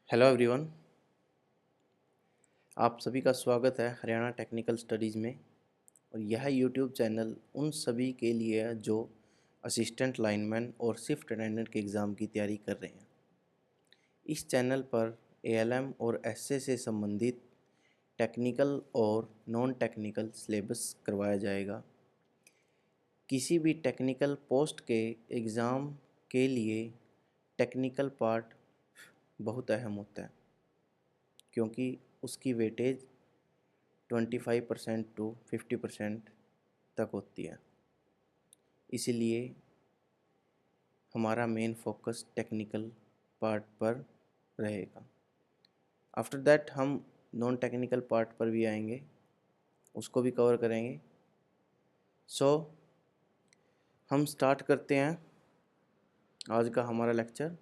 Hello everyone, आप सभी का स्वागत है हरियाणा टेक्निकल स्टडीज़ में। और यह यूट्यूब चैनल उन सभी के लिए है जो असिस्टेंट लाइनमैन और शिफ्ट अटेंडेंट के एग्ज़ाम की तैयारी कर रहे हैं। इस चैनल पर एएलएम और एसए से संबंधित टेक्निकल और नॉन टेक्निकल सिलेबस करवाया जाएगा। किसी भी टेक्निकल पोस्ट के एग्ज़ाम के लिए टेक्निकल पार्ट बहुत अहम होता है, क्योंकि उसकी वेटेज 25% टू 50% तक होती है। इसीलिए हमारा मेन फोकस टेक्निकल पार्ट पर रहेगा। आफ्टर दैट हम नॉन टेक्निकल पार्ट पर भी आएंगे, उसको भी कवर करेंगे। सो हम स्टार्ट करते हैं आज का हमारा लेक्चर।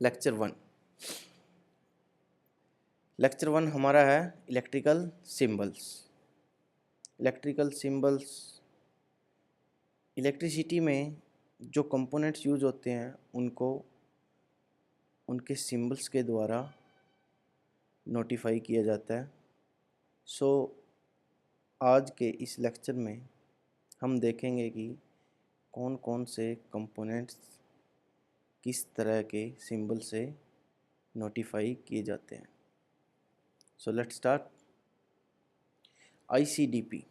लेक्चर वन हमारा है electrical symbols. Electrical symbols, electricity में जो कंपोनेंट्स यूज होते हैं उनको उनके सिंबल्स के द्वारा नोटिफाई किया जाता है। सो आज के इस लेक्चर में हम देखेंगे कि कौन कौन से कंपोनेंट्स किस तरह के सिंबल से नोटिफाई किए जाते हैं। So let's start. ICDP.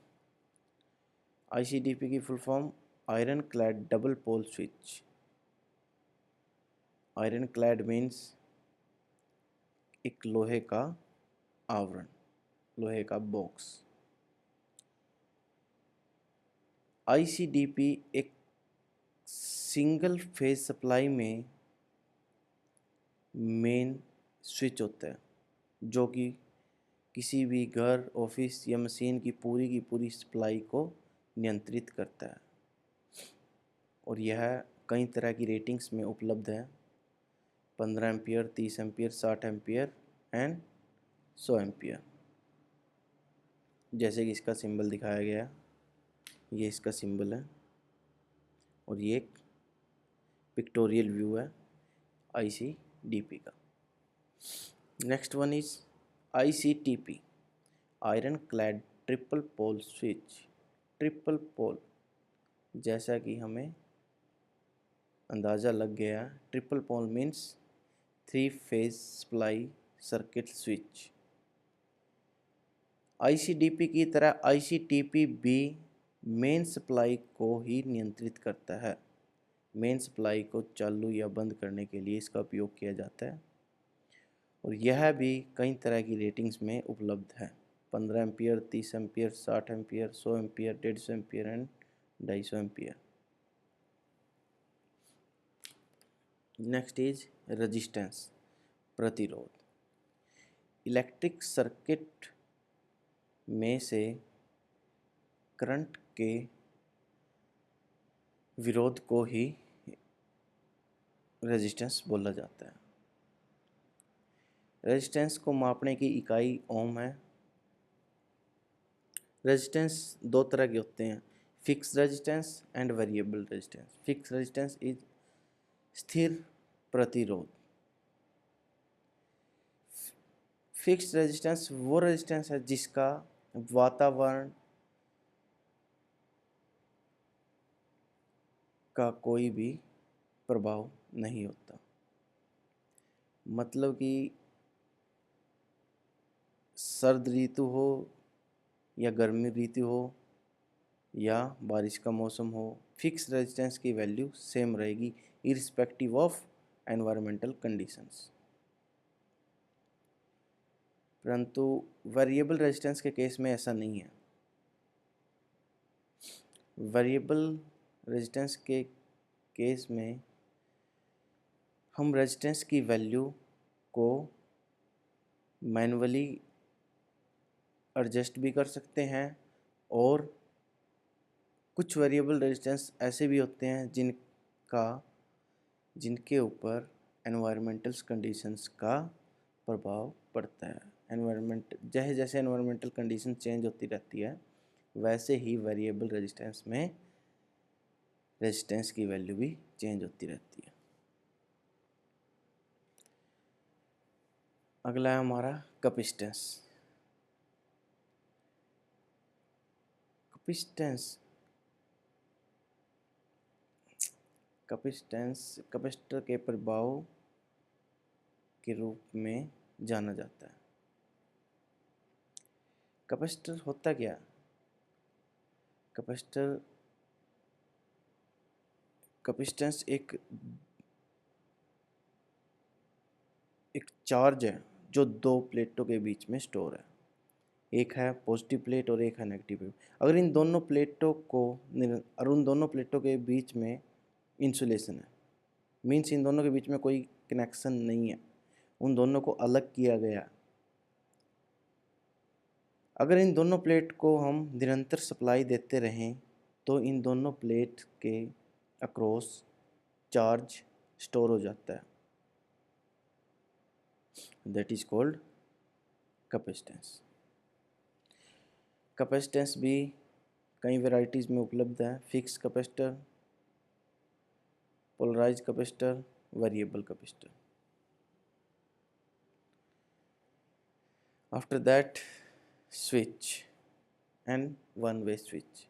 ICDP की full form iron clad double pole switch. Iron clad means एक लोहे का आवरण, लोहे का बॉक्स। आईसीडीपी एक सिंगल फेज सप्लाई में मेन स्विच होता है, जो कि किसी भी घर, ऑफिस या मशीन की पूरी सप्लाई को नियंत्रित करता है। और यह कई तरह की रेटिंग्स में उपलब्ध है: 15 ampere, 30 ampere, 60 ampere and 100 ampere. जैसे कि इसका सिंबल दिखाया गया, ये इसका सिंबल है और ये एक पिक्टोरियल व्यू है आईसीडीपी का। Next one is ICTP, iron clad triple pole switch. Triple pole, जैसा कि हमें अंदाज़ा लग गया, triple pole means 3 phase supply circuit switch. ICDP की तरह आईसीटीपी भी मेन सप्लाई को ही नियंत्रित करता है। मेन सप्लाई को चालू या बंद करने के लिए इसका उपयोग किया जाता है और यह भी कई तरह की रेटिंग्स में उपलब्ध है: 15 ampere, 30 ampere, 60 ampere, 100 ampere, 150 ampere and 250 ampere. Next is resistance, प्रतिरोध। इलेक्ट्रिक सर्किट में से करंट के विरोध को ही रेजिस्टेंस बोला जाता है। रेजिस्टेंस को मापने की इकाई ओम है। रेजिस्टेंस दो तरह के होते हैं: fix resistance and variable resistance. Fix resistance is स्थिर प्रतिरोध। फिक्स रेजिस्टेंस वो रेजिस्टेंस है जिसका वातावरण का कोई भी प्रभाव नहीं होता। मतलब कि सर्द ऋतु हो या गर्मी ऋतु हो या बारिश का मौसम हो, फिक्स रेजिस्टेंस की वैल्यू सेम रहेगी इररिस्पेक्टिव ऑफ एनवायरमेंटल कंडीशंस। परंतु वेरिएबल रेजिस्टेंस के केस में ऐसा नहीं है। वेरिएबल रेजिस्टेंस के केस में हम रेजिस्टेंस की वैल्यू को मैन्युअली एडजस्ट भी कर सकते हैं और कुछ वेरिएबल रेजिस्टेंस ऐसे भी होते हैं जिनके ऊपर एनवायरमेंटल कंडीशंस का प्रभाव पड़ता है। एनवायरनमेंट, जैसे जैसे एनवायरमेंटल कंडीशन चेंज होती रहती है वैसे ही वेरिएबल रेजिस्टेंस में रेजिस्टेंस की वैल्यू भी चेंज होती रहती है। अगला है हमारा कैपेसिटेंस। कैपेसिटेंस कैपेसिटेंस कैपेसिटर के प्रभाव के रूप में जाना जाता है। कैपेसिटर होता क्या? कैपेसिटर कैपेसिटेंस एक चार्ज है जो दो प्लेटों के बीच में स्टोर है। एक है पॉजिटिव प्लेट और एक है नेगेटिव प्लेट। अगर इन दोनों प्लेटों को और उन दोनों प्लेटों के बीच में इंसुलेशन है, मीन्स इन दोनों के बीच में कोई कनेक्शन नहीं है, उन दोनों को अलग किया गया। अगर इन दोनों प्लेट को हम निरंतर सप्लाई देते रहें तो इन दोनों प्लेट के अक्रॉस चार्ज स्टोर हो जाता है, that is called capacitance. Capacitance भी कई वैरायटीज़ में उपलब्ध है। Fix capacitor, polarise capacitor, variable capacitor. After that switch and one way switch.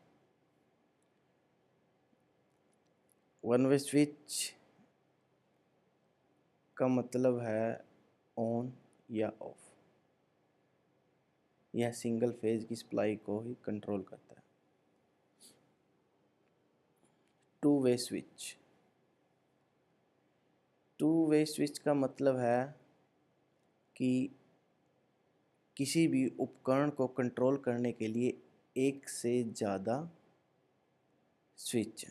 One way switch का मतलब है ऑन या ऑफ। यह सिंगल फेज की सप्लाई को ही कंट्रोल करता है। Two way switch. Two way switch का मतलब है कि किसी भी उपकरण को कंट्रोल करने के लिए एक से ज़्यादा स्विच।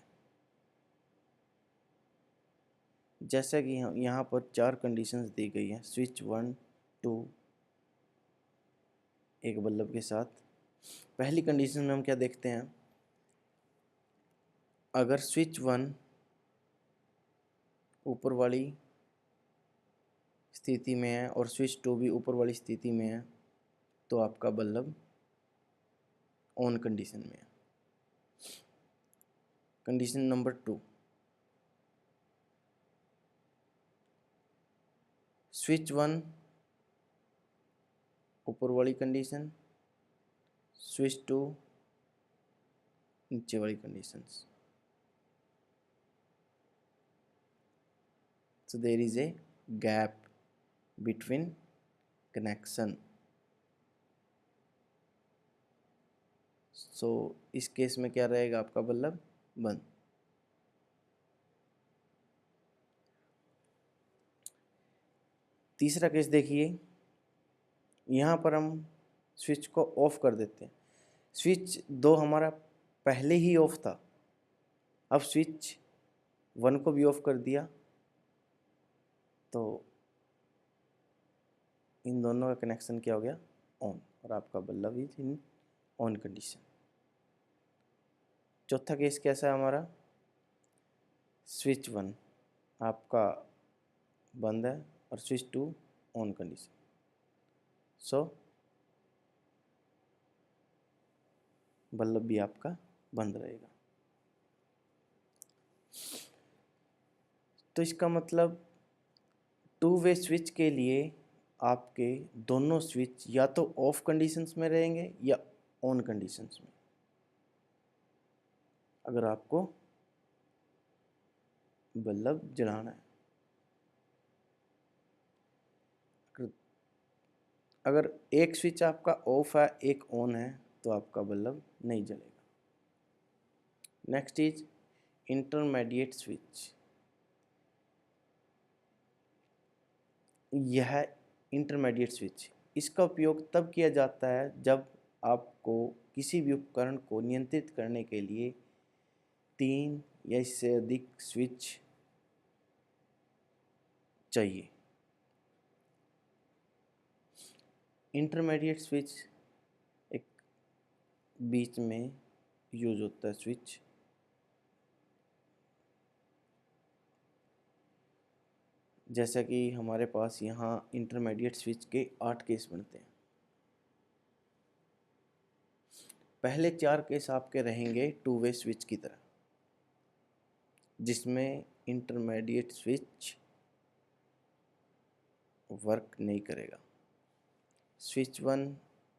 जैसा कि यहाँ पर चार कंडीशंस दी गई हैं, स्विच 1, 2 एक बल्ब के साथ। पहली कंडीशन में हम क्या देखते हैं, अगर स्विच 1 ऊपर वाली स्थिति में है और स्विच 2 भी ऊपर वाली स्थिति में है तो आपका बल्ब ऑन कंडीशन में है। कंडीशन नंबर 2, स्विच 1 ऊपर वाली कंडीशन, स्विच 2 नीचे वाली conditions. So there is a gap between connection. So इस केस में क्या रहेगा, आपका बल्ब बंद। तीसरा केस देखिए, यहाँ पर हम स्विच को ऑफ कर देते हैं। स्विच 2 हमारा पहले ही ऑफ था, अब स्विच 1 को भी ऑफ कर दिया तो इन दोनों का कनेक्शन क्या हो गया, ऑन, और आपका bulb is in on condition. चौथा केस कैसा है हमारा, स्विच 1 आपका बंद है और switch 2 on condition. So bulb भी आपका बंद रहेगा। तो इसका मतलब टू वे स्विच के लिए आपके दोनों स्विच या तो ऑफ कंडीशंस में रहेंगे या ऑन कंडीशंस में, अगर आपको बल्ब जलाना है। अगर एक स्विच आपका ऑफ है एक ऑन है तो आपका बल्ब नहीं जलेगा। Next is intermediate switch. यह इंटरमीडिएट स्विच, इसका उपयोग तब किया जाता है जब आपको किसी भी उपकरण को नियंत्रित करने के लिए 3 या इससे अधिक स्विच चाहिए। इंटरमीडिएट स्विच एक बीच में यूज होता है स्विच, जैसा कि हमारे पास यहाँ इंटरमीडिएट स्विच के 8 केस बनते हैं। पहले 4 केस आपके रहेंगे टू वे स्विच की तरह, जिसमें इंटरमीडिएट स्विच वर्क नहीं करेगा। Switch 1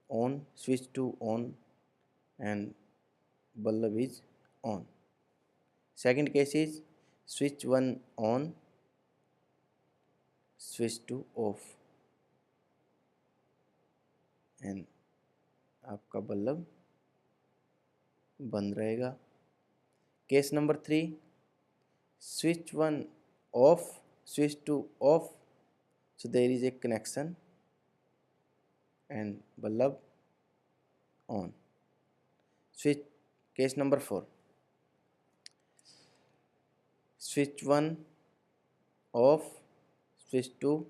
on, switch 2 on and bulb is on. Second case is switch 1 on, switch 2 off and आपका बल्ब बंद रहेगा। Case number 3, switch 1 off, switch 2 off, so there is a connection and bulb on. Switch case number 4, switch 1 off, switch 2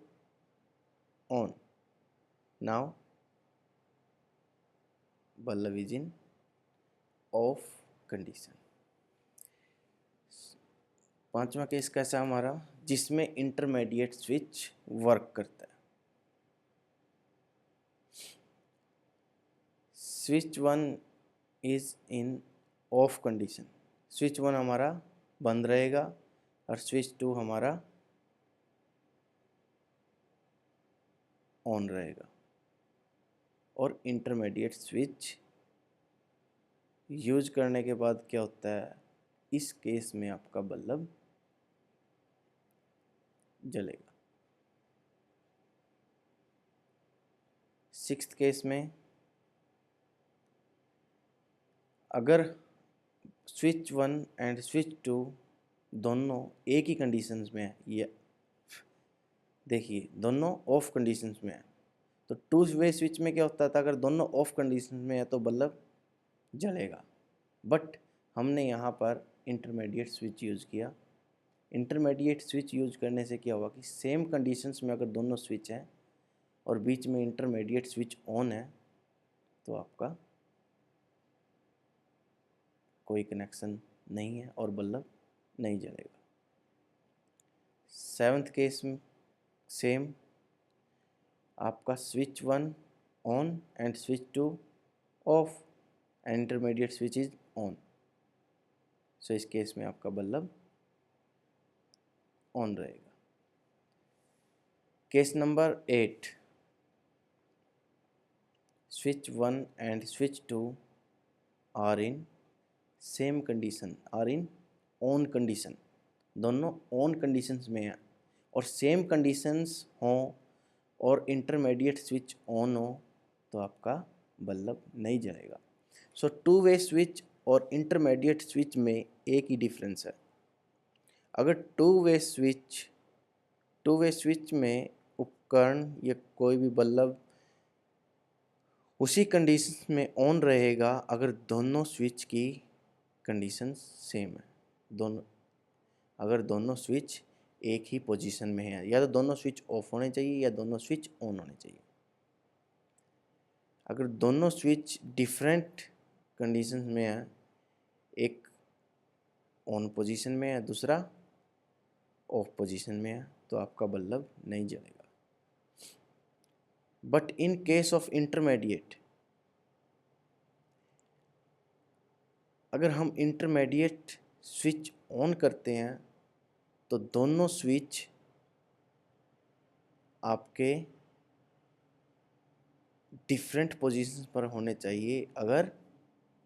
on. Now bulb is in off condition. पांचवा case कैसा हमारा, जिसमें intermediate switch work करता है। Switch 1 is in of condition, switch 1 हमारा बंद रहेगा और स्विच 2 हमारा ऑन रहेगा। और इंटरमीडिएट स्विच यूज करने के बाद क्या होता है, इस केस में आपका बल्ब जलेगा। सिक्स्थ केस में अगर स्विच 1 एंड स्विच 2 दोनों एक ही कंडीशंस में है, ये देखिए दोनों ऑफ कंडीशंस में है, तो टू वे स्विच में क्या होता था, अगर दोनों ऑफ कंडीशन में है तो बल्ब जलेगा। बट हमने यहाँ पर इंटरमीडिएट स्विच यूज़ किया। इंटरमीडिएट स्विच यूज करने से क्या हुआ कि सेम कंडीशंस में अगर दोनों स्विच हैं और बीच में इंटरमीडिएट स्विच ऑन है तो आपका कोई कनेक्शन नहीं है और बल्ब नहीं जलेगा। सेवन्थ केस में सेम, आपका switch 1 on and switch 2 off and intermediate switch is on, so इस केस में आपका बल्ब ऑन रहेगा। Case number 8, switch 1 and switch 2 are in same condition, are in on condition, दोनों on conditions में है और सेम कंडीशंस हों और इंटरमीडिएट स्विच ऑन हो तो आपका बल्ब नहीं जलेगा। सो टू वे स्विच और इंटरमीडिएट स्विच में एक ही डिफरेंस है। अगर टू वे स्विच में उपकरण या कोई भी बल्ब उसी कंडीशन में ऑन रहेगा अगर दोनों स्विच की कंडीशन सेम है। अगर दोनों स्विच एक ही पोजीशन में है, या तो दोनों स्विच ऑफ होने चाहिए या दोनों स्विच ऑन होने चाहिए। अगर दोनों स्विच डिफरेंट कंडीशन में है, एक ऑन पोजीशन में है दूसरा ऑफ पोजीशन में है, तो आपका बल्ब नहीं जलेगा। But in case of intermediate, अगर हम इंटरमीडिएट स्विच ऑन करते हैं तो दोनों स्विच आपके डिफरेंट पोजीशन पर होने चाहिए अगर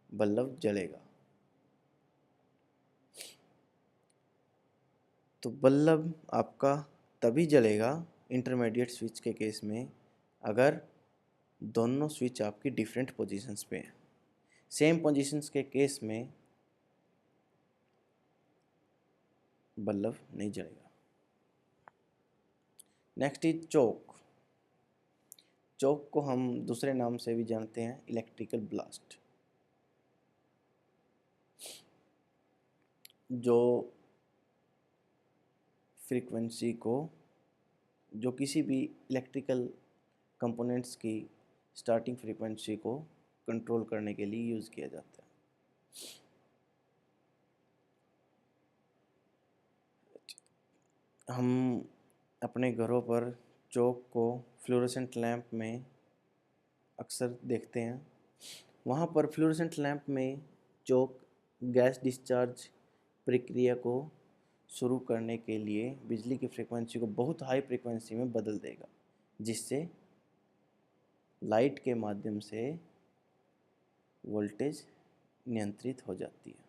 बल्ब जलेगा। तो बल्ब आपका तभी जलेगा इंटरमीडिएट स्विच के केस में अगर दोनों स्विच आपकी डिफरेंट पोजीशंस पे हैं। सेम पोजीशंस के केस में बल्ब नहीं जलेगा। नेक्स्ट इज चोक। चोक को हम दूसरे नाम से भी जानते हैं, इलेक्ट्रिकल ब्लास्ट। जो फ्रीक्वेंसी को, जो किसी भी इलेक्ट्रिकल कंपोनेंट्स की स्टार्टिंग फ्रीक्वेंसी को कंट्रोल करने के लिए यूज़ किया जाता है। हम अपने घरों पर चौक को फ्लोरोसेंट लैंप में अक्सर देखते हैं। वहाँ पर फ्लोरोसेंट लैंप में चौक गैस डिस्चार्ज प्रक्रिया को शुरू करने के लिए बिजली की फ्रीक्वेंसी को बहुत हाई फ्रीक्वेंसी में बदल देगा, जिससे लाइट के माध्यम से वोल्टेज नियंत्रित हो जाती है।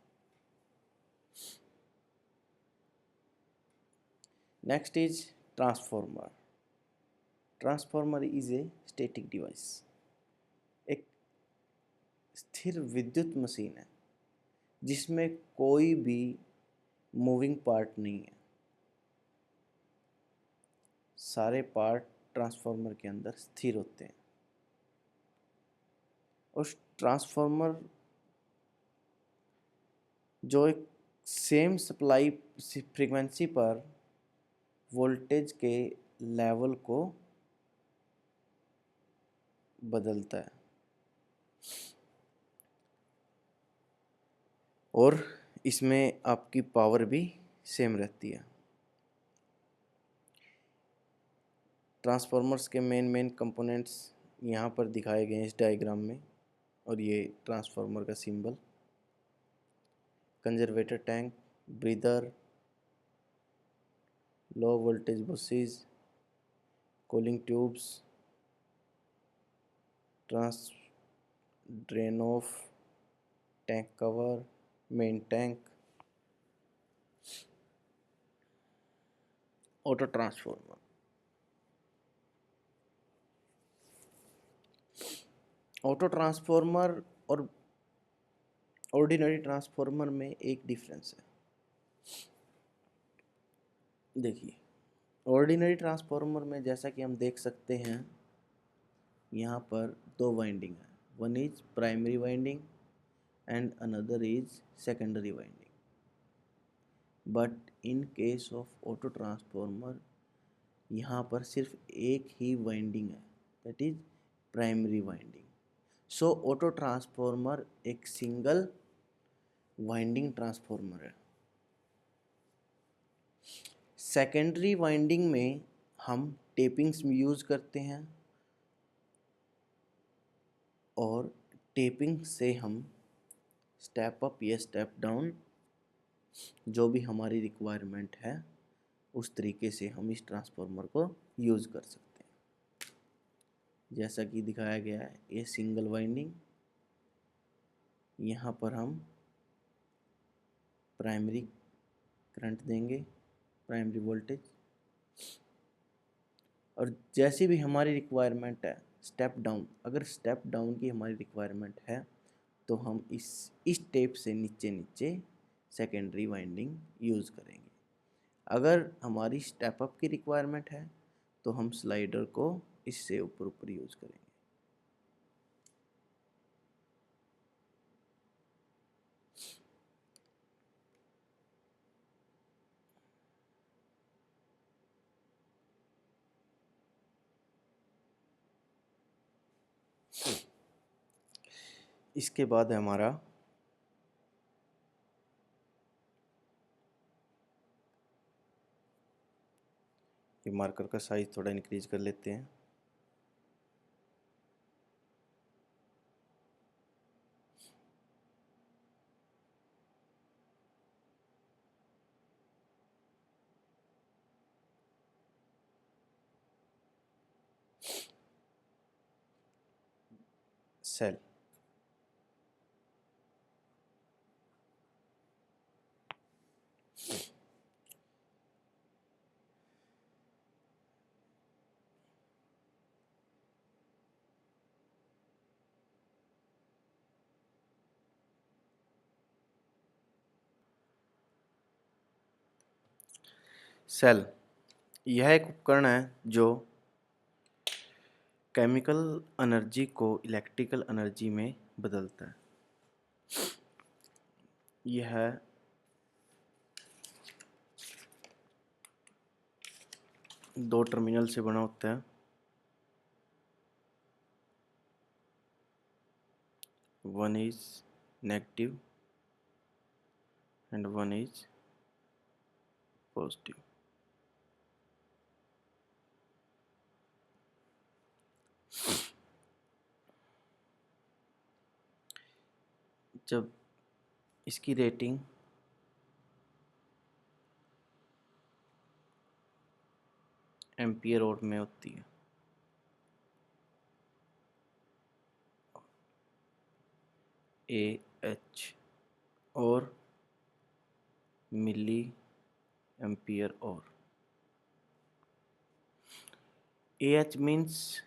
Next is transformer. Transformer is a static device. एक स्थिर विद्युत मशीन है जिसमें कोई भी मूविंग पार्ट नहीं है। सारे पार्ट ट्रांसफॉर्मर के अंदर स्थिर होते हैं। उस ट्रांसफॉर्मर जो एक सेम सप्लाई फ्रीक्वेंसी पर वोल्टेज के लेवल को बदलता है और इसमें आपकी पावर भी सेम रहती है। ट्रांसफॉर्मर्स के मेन कंपोनेंट्स यहाँ पर दिखाए गए हैं इस डायग्राम में, और ये ट्रांसफॉर्मर का symbol. Conservator tank, breather, low voltage buses, cooling tubes, trans drain off, tank cover, main tank, auto transformer. Auto transformer और ऑर्डिनरी ट्रांसफॉर्मर में एक डिफरेंस है। देखिए, ऑर्डिनरी ट्रांसफॉर्मर में जैसा कि हम देख सकते हैं, यहाँ पर दो वाइंडिंग है। One is primary winding and another is secondary winding. But in case of auto transformer यहाँ पर सिर्फ एक ही वाइंडिंग है, that is primary winding. So auto transformer एक सिंगल वाइंडिंग ट्रांसफॉर्मर है। सेकेंडरी वाइंडिंग में हम टेपिंग्स यूज़ करते हैं और टेपिंग से हम स्टेप अप या स्टेप डाउन जो भी हमारी रिक्वायरमेंट है उस तरीके से हम इस ट्रांसफॉर्मर को यूज़ कर सकते हैं। जैसा कि दिखाया गया है, ये सिंगल वाइंडिंग, यहाँ पर हम प्राइमरी करंट देंगे, प्राइमरी वोल्टेज, और जैसी भी हमारी रिक्वायरमेंट है स्टेप डाउन, अगर स्टेप डाउन की हमारी रिक्वायरमेंट है तो हम इस टेप से नीचे नीचे सेकेंडरी वाइंडिंग यूज़ करेंगे। अगर हमारी स्टेप अप की रिक्वायरमेंट है तो हम स्लाइडर को इससे ऊपर ऊपर यूज़ करेंगे। इसके बाद है हमारा ये मार्कर का साइज थोड़ा इंक्रीज कर लेते हैं। सेल, सेल यह एक उपकरण है जो केमिकल एनर्जी को इलेक्ट्रिकल एनर्जी में बदलता है। यह दो टर्मिनल से बना होता है। One is negative and one is positive. जब इसकी रेटिंग एम्पियर और में होती है, ए एच और मिली एम्पियर और। A H means,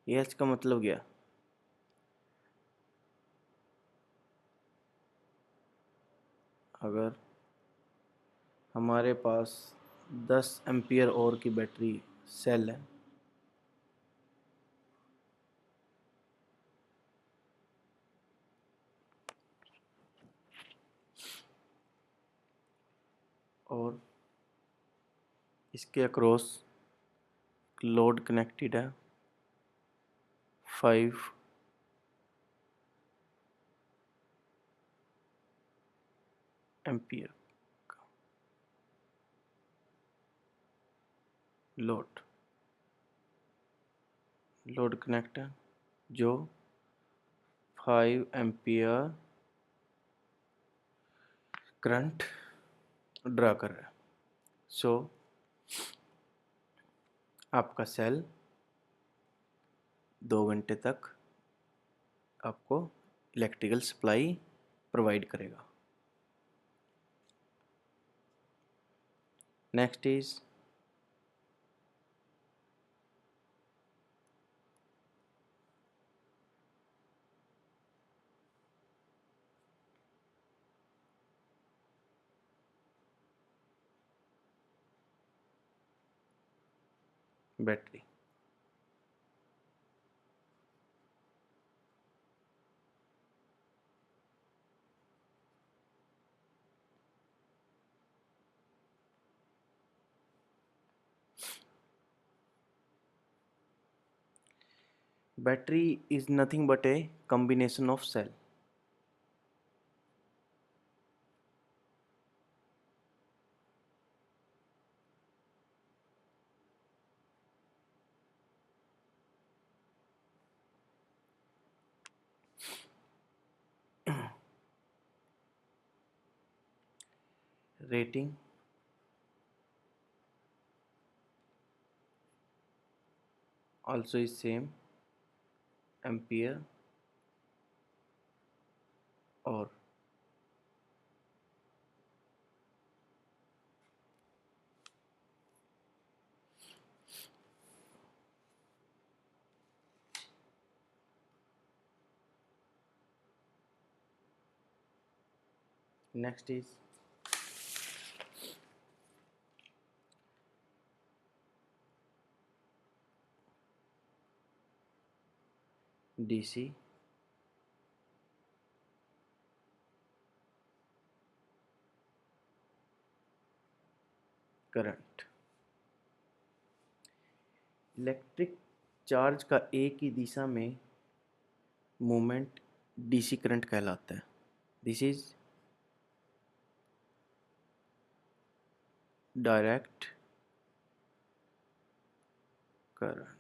A H का मतलब क्या? अगर हमारे पास 10 एम्पियर और की बैटरी सेल है, और इसके अक्रॉस लोड कनेक्टेड है 5 एम्पियर का लोड कनेक्ट है जो 5 एम्पियर करंट ड्रा कर रहा है। सो आपका सेल 2 घंटे तक आपको इलेक्ट्रिकल सप्लाई प्रोवाइड करेगा। Next is battery. Battery is nothing but a combination of cell. Rating also is same, ampere और next is DC current. Electric charge का एक ही दिशा में मूवमेंट DC करंट कहलाता है। This is direct current.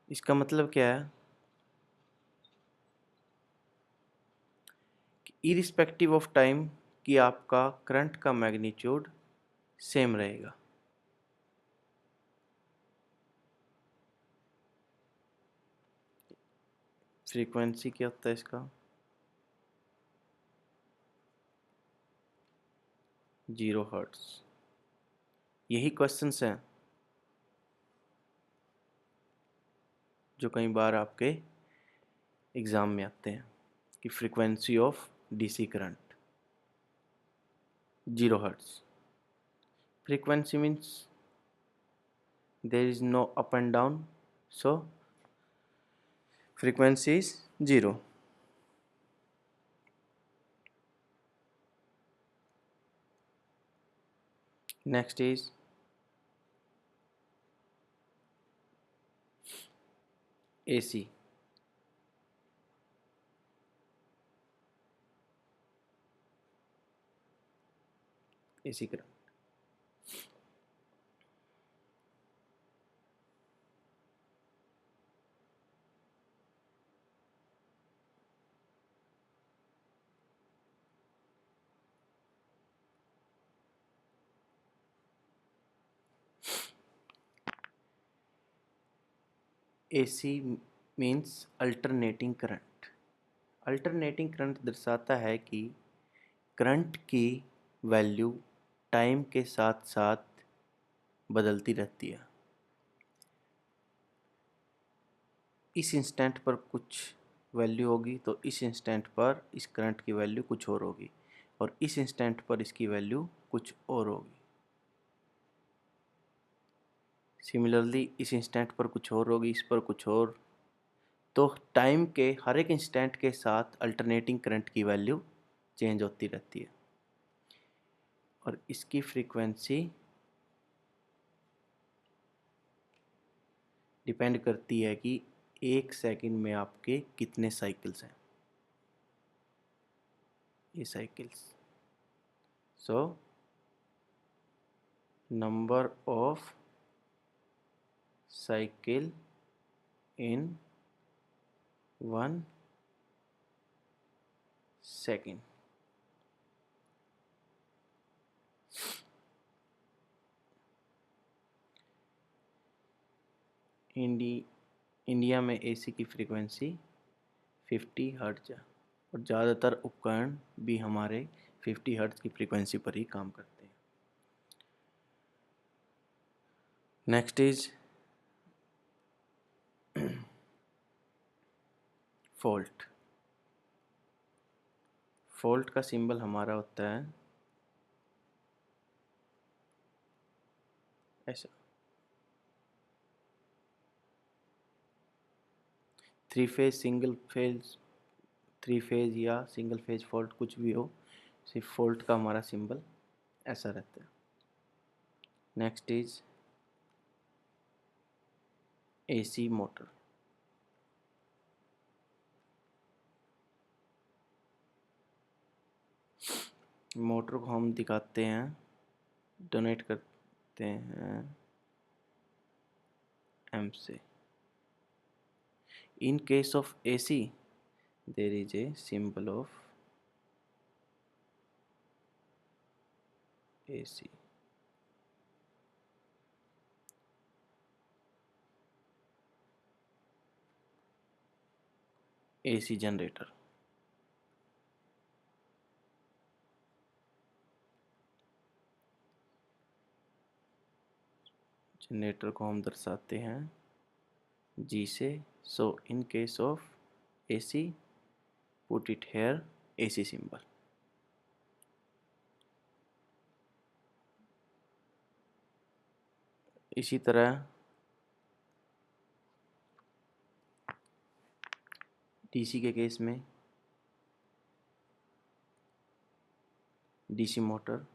इसका मतलब क्या है कि इरिस्पेक्टिव ऑफ टाइम कि आपका करंट का मैग्नीट्यूड सेम रहेगा। फ्रीक्वेंसी क्या होता है इसका? 0 हर्ट्ज। यही क्वेश्चंस हैं जो कई बार आपके एग्ज़ाम में आते हैं कि frequency of DC current 0 hertz. Frequency means there is no up and down, so frequency is 0. Next is AC. AC current. AC means alternating current. Alternating current दर्शाता है कि करंट की वैल्यू टाइम के साथ साथ बदलती रहती है। इस इंस्टेंट पर कुछ वैल्यू होगी तो इस इंस्टेंट पर इस करंट की वैल्यू कुछ और होगी, और इस इंस्टेंट पर इसकी वैल्यू कुछ और होगी। सिमिलरली इस इंस्टेंट पर कुछ और होगी, इस पर कुछ और। तो टाइम के हर एक इंस्टेंट के साथ अल्टरनेटिंग करंट की वैल्यू चेंज होती रहती है, और इसकी फ्रीक्वेंसी डिपेंड करती है कि एक सेकंड में आपके कितने साइकिल्स हैं, ये cycles. So number of cycle in 1 second. India में एसी की फ्रीक्वेंसी 50 हर्ट्ज है, और ज़्यादातर उपकरण भी हमारे 50 हर्ट्ज की फ्रीक्वेंसी पर ही काम करते हैं। Next is fault. फॉल्ट का सिंबल हमारा होता है ऐसा। Three phase, single phase, three phase या सिंगल फेज फॉल्ट कुछ भी हो, सिर्फ फॉल्ट का हमारा सिंबल ऐसा रहता है। Next is AC motor. Motor को हम दिखाते हैं, डोनेट करते हैं एम से। In case of AC there is a symbol of AC. AC generator. Generator को हम दर्शाते हैं जी से। So in case of AC put it here AC symbol. इसी तरह डीसी के केस में डीसी मोटर,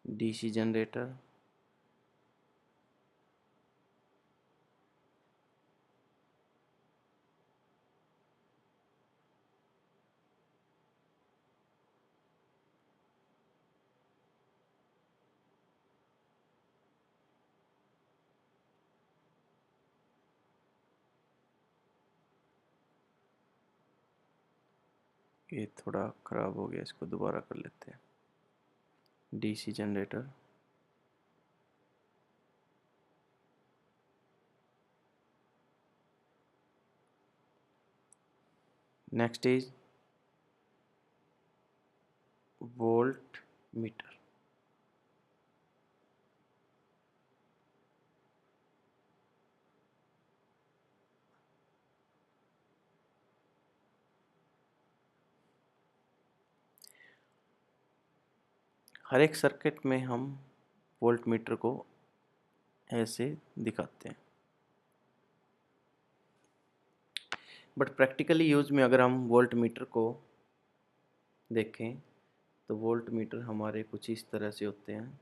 डीसी जनरेटर, ये थोड़ा ख़राब हो गया, इसको दोबारा कर लेते हैं। DC generator, next is voltmeter. हर एक सर्किट में हम वोल्ट मीटर को ऐसे दिखाते हैं, बट प्रैक्टिकली यूज में अगर हम वोल्ट मीटर को देखें तो वोल्ट मीटर हमारे कुछ इस तरह से होते हैं।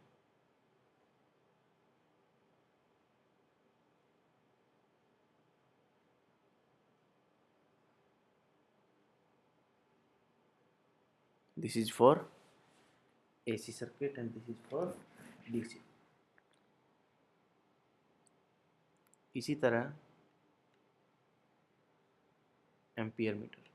This is for AC circuit and this is for DC। इसी तरह ampere meter.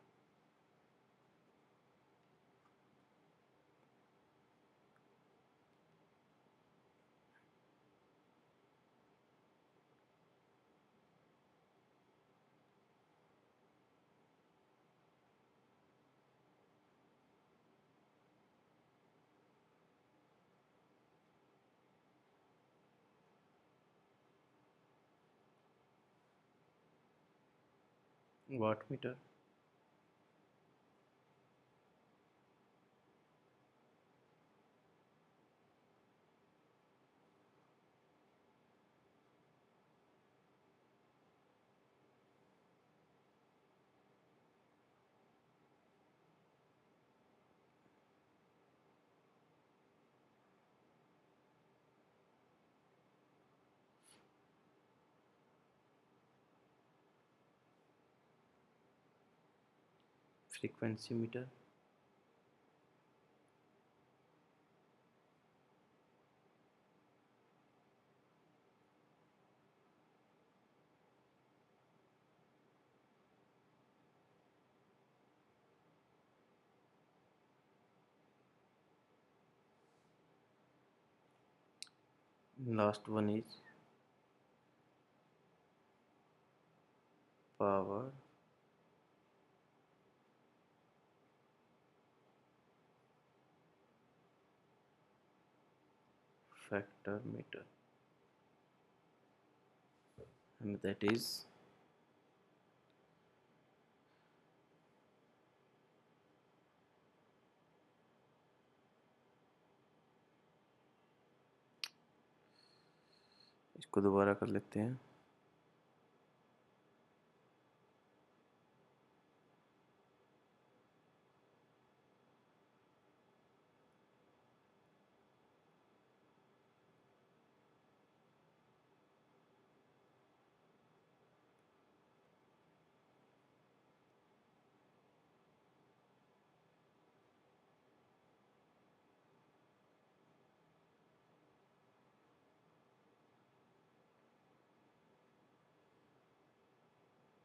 Watt meter. Frequency meter. Last one is power factor meter, and that is इसको दोबारा कर लेते हैं।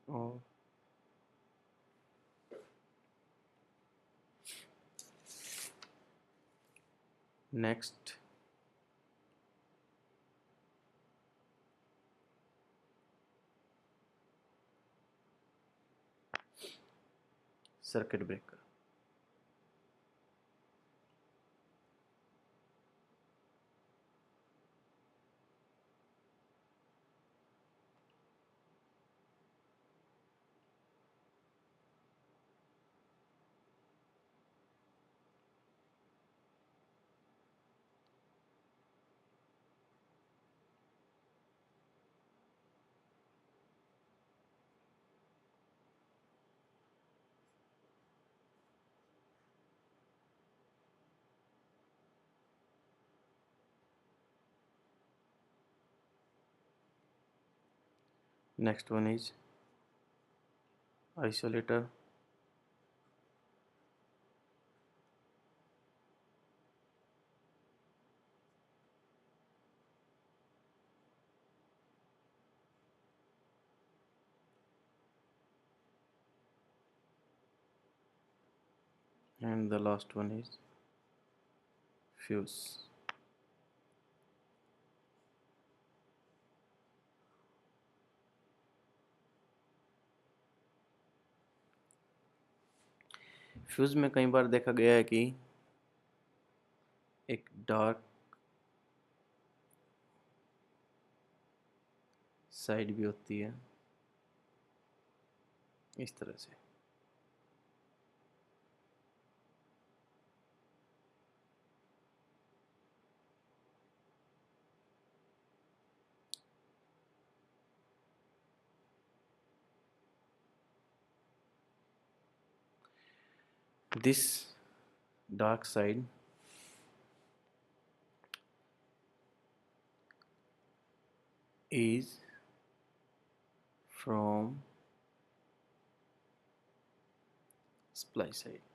और next circuit breaker. Next one is isolator. and the last one is fuse। Fuse में कई बार देखा गया है कि एक डार्क साइड भी होती है इस तरह से। This dark side is from Spliceside.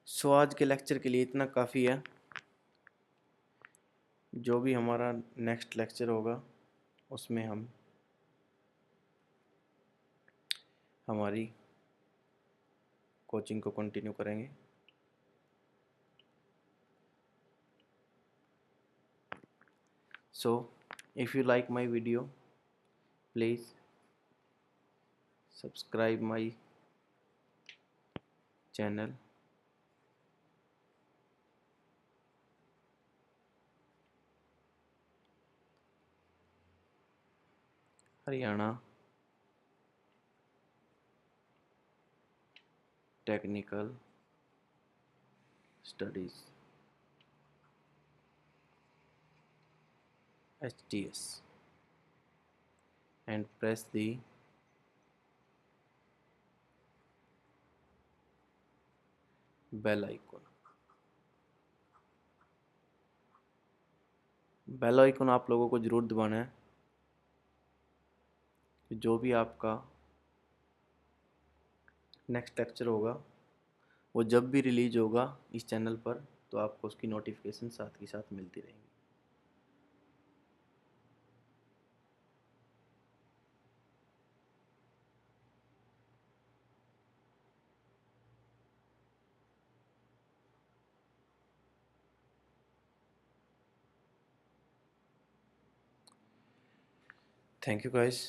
सो आज के लेक्चर के लिए इतना काफ़ी है। जो भी हमारा नेक्स्ट लेक्चर होगा उसमें हम हमारी कोचिंग को कंटिन्यू करेंगे। So if you like my video please subscribe my channel Haryana technical studies HTS and press the bell icon. Bell icon आप लोगों को ज़रूर दबाना है कि जो भी आपका नेक्स्ट लेक्चर होगा वो जब भी रिलीज होगा इस चैनल पर तो आपको उसकी नोटिफिकेशन साथ ही साथ मिलती रहेंगी। Thank you guys.